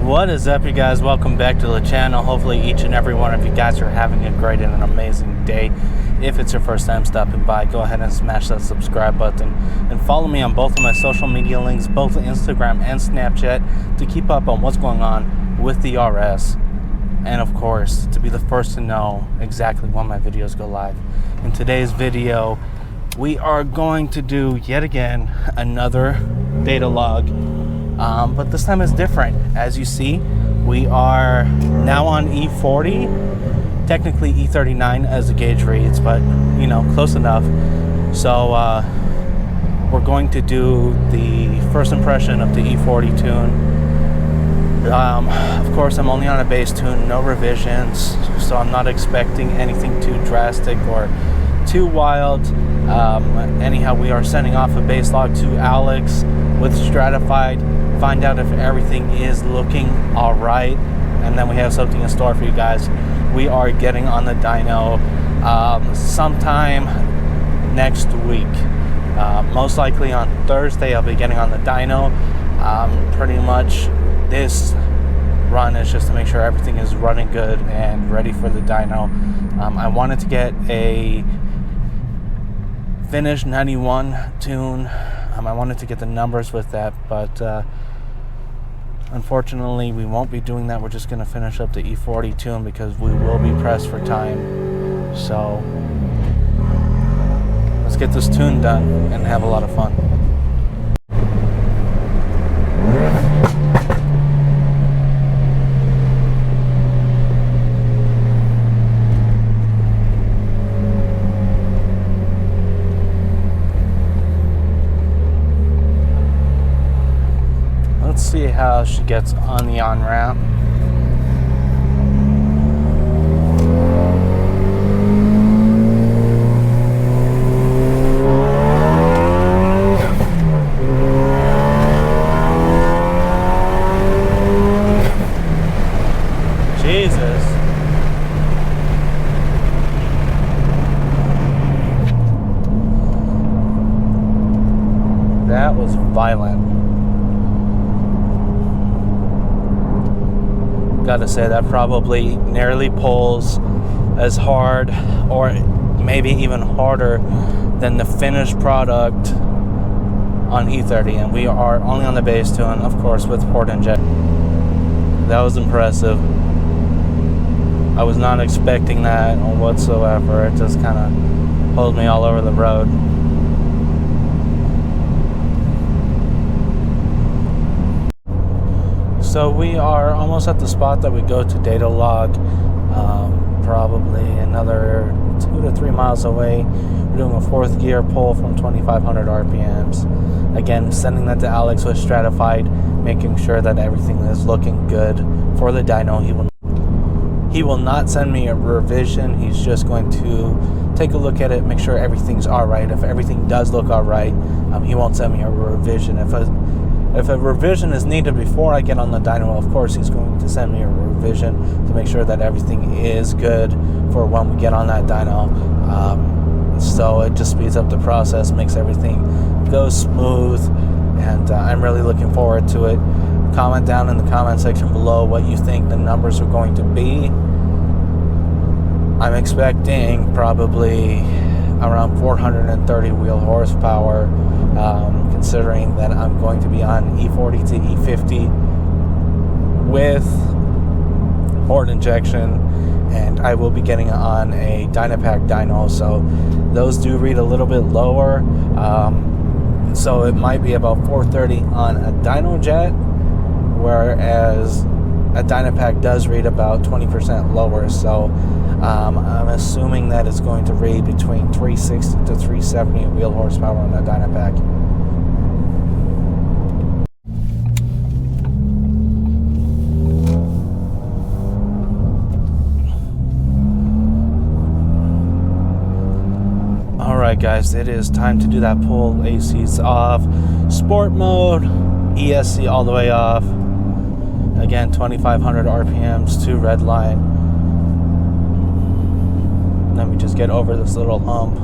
What is up, you guys? Welcome back to the channel. Hopefully each and every one of you guys are having a great and an amazing day. If it's your first time stopping by, go ahead and smash that subscribe button and follow me on both of my social media links, both Instagram and Snapchat, to keep up on what's going on with the RS, and of course to be the first to know exactly when my videos go live. In today's video, we are going to do yet again another Datalog. But this time is different. As you see, we are now on E40, technically E39 as the gauge reads, but you know, close enough. So we're going to do the first impression of the E40 tune. Of course, I'm only on a base tune, no revisions, so I'm not expecting anything too drastic or too wild. Anyhow, we are sending off a base log to Alex with Stratified, find out if everything is looking all right, and then we have something in store for you guys. We are getting on the dyno sometime next week. Most likely on Thursday I'll be getting on the dyno. Pretty much this run is just to make sure everything is running good and ready for the dyno. I wanted to get a finished 91 tune. I wanted to get the numbers with that, but unfortunately we won't be doing that. We're just going to finish up the E40 tune because we will be pressed for time. So let's get this tune done and have a lot of fun. See how she gets on the on-ramp. Jesus. That was violent. Gotta say, that probably nearly pulls as hard or maybe even harder than the finished product on E30, and we are only on the base tune, of course, with port inject. That was impressive. I was not expecting that whatsoever. It just kind of pulled me all over the road. So we are almost at the spot that we go to Datalog, probably another 2 to 3 miles away. We're doing a fourth gear pull from 2,500 RPMs. Again, sending that to Alex with Stratified, making sure that everything is looking good for the dyno. He will not send me a revision. He's just going to take a look at it, make sure everything's all right. If everything does look all right, he won't send me a revision. If a revision is needed before I get on the dyno, of course he's going to send me a revision to make sure that everything is good for when we get on that dyno. So it just speeds up the process, makes everything go smooth, and I'm really looking forward to it. Comment down in the comment section below what you think the numbers are going to be. I'm expecting probably around 430 wheel horsepower, considering that I'm going to be on E40 to E50 with port injection, and I will be getting on a Dynapack dyno, so those do read a little bit lower, so it might be about 430 on a dyno jet, whereas a Dynapack does read about 20% lower. So I'm assuming that it's going to read between 360 to 370 wheel horsepower on a Dynapack. Alright guys, it is time to do that pull. AC's off, sport mode, ESC all the way off. Again, 2,500 RPMs to red line. Let me just get over this little hump.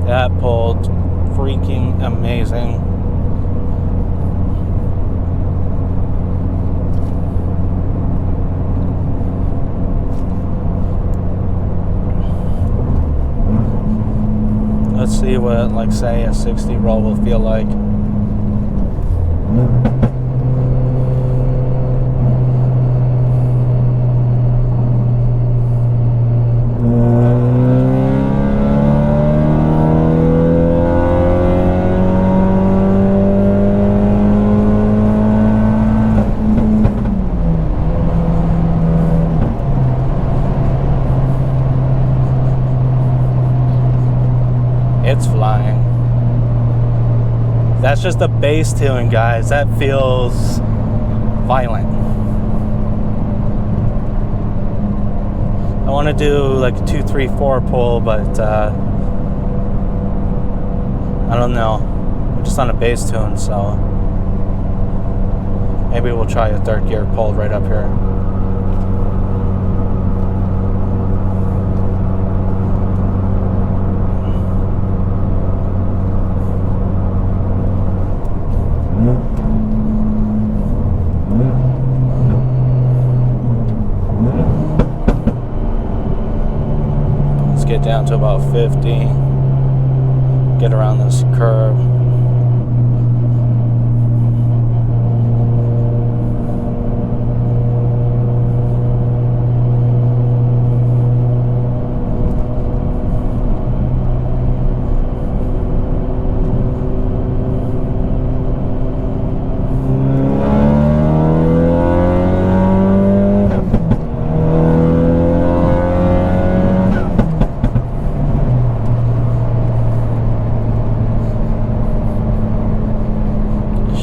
That pulled freaking amazing. Let's see what, like, say a 60 roll will feel like. It's flying. That's just a bass tune, guys. That feels violent. I want to do like a 2, 3, 4 pull, but I don't know. We're just on a bass tune, so maybe we'll try a 3rd gear pull right up here. Get down to about 50, get around this curve.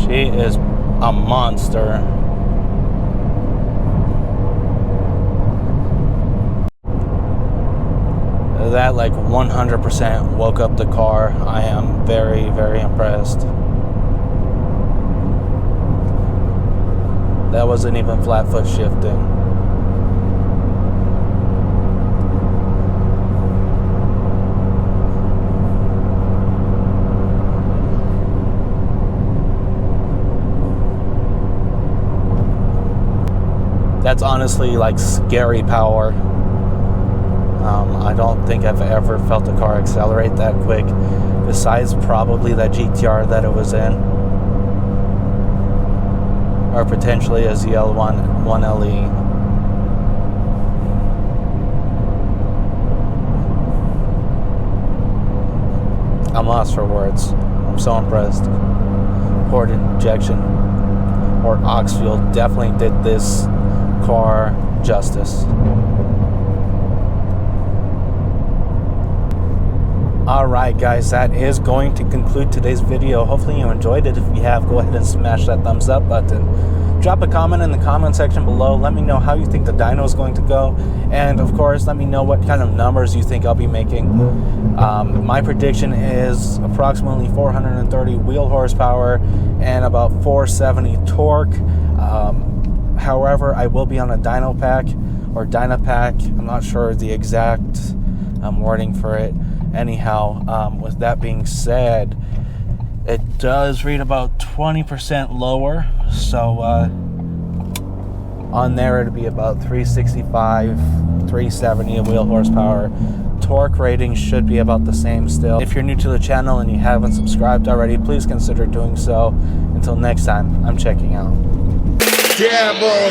She is a monster. That like 100% woke up the car. I am very, very impressed. That wasn't even flat foot shifting. That's honestly like scary power. I don't think I've ever felt a car accelerate that quick, besides probably that GTR that it was in, or potentially a ZL1LE. I'm lost for words. I'm so impressed. Port injection or aux fuel definitely did this car justice. Alright guys, that is going to conclude today's video. Hopefully you enjoyed it. If you have, go ahead and smash that thumbs up button. Drop a comment in the comment section below. Let me know how you think the dyno is going to go. And of course, let me know what kind of numbers you think I'll be making. My prediction is approximately 430 wheel horsepower and about 470 torque. However, I will be on a dyno pack or Dynapack. I'm not sure the exact wording for it. Anyhow, with that being said, it does read about 20% lower. So on there, it'll be about 365, 370 wheel horsepower. Torque rating should be about the same still. If you're new to the channel and you haven't subscribed already, please consider doing so. Until next time, I'm checking out. Yeah, boy.